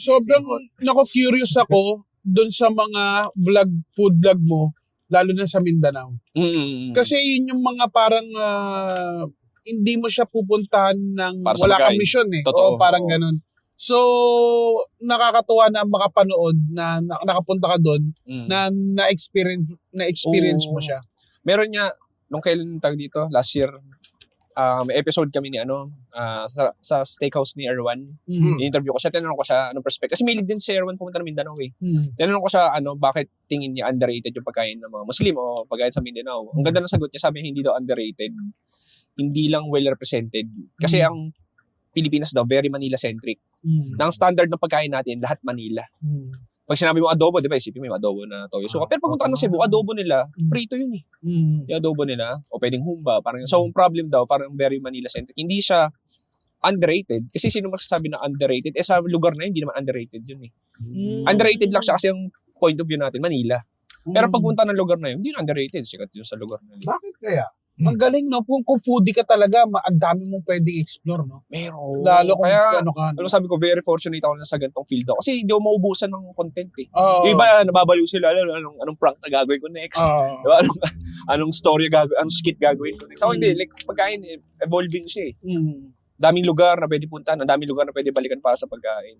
sobrang nako-curious ako doon sa mga food vlog mo, lalo na sa Mindanao. Kasi yun yung mga parang hindi mo siya pupuntahan ng Para sa wala kang pagkain. mission eh. Totoo. Oo, parang ganun. So, nakakatuwa na makapanood na nakapunta ka doon na na-experience mo siya. Meron nga, nung kailan tawag dito, last year, may episode kami ni sa steakhouse ni Erwan. I-interview ko siya, tinanong ko siya anong perspective. Kasi mahilig din si Erwan pumunta ng Mindanao eh. Tinanong ko siya bakit tingin niya underrated yung pagkain ng mga Muslim o pagkain sa Mindanao. Ang ganda ng sagot niya, sabi niya hindi daw underrated. Hindi lang well represented. Kasi ang Pilipinas daw, very Manila-centric. Na ang standard ng pagkain natin, lahat Manila. Pag sinabi mo adobo, di ba, isipin mo yung adobo na toyo suka. Pero pag punta ka ng Cebu, adobo nila, prito yun eh. Yung adobo nila, o pwedeng humba. Parang, so, ang problem daw, parang very Manila-centric. Hindi siya underrated. Kasi sino masasabi na underrated? Sa lugar na yun, hindi naman underrated yun eh. Underrated lang siya kasi ang point of view natin, Manila. Pero pag punta ng lugar na yun, hindi yun underrated. Sikat yun sa lugar na yun. Bakit kaya? Ang galing, no? Kung foodie ka talaga, ang dami mong pwedeng explore, no? Meron. Lalo kung kaya, ano ka. alam sabi ko, very fortunate ako na sa ganitong field ako. Kasi hindi ako maubusan ng content eh. Oo. Yung iba, nababaliw sila. Anong prank na gagawin ko next? Diba? Anong story gagawin, anong skit gagawin ko next? Ako hindi, like, pagkain, evolving siya eh. Daming lugar na pwede puntahan, daming lugar na pwede balikan para sa pagkain.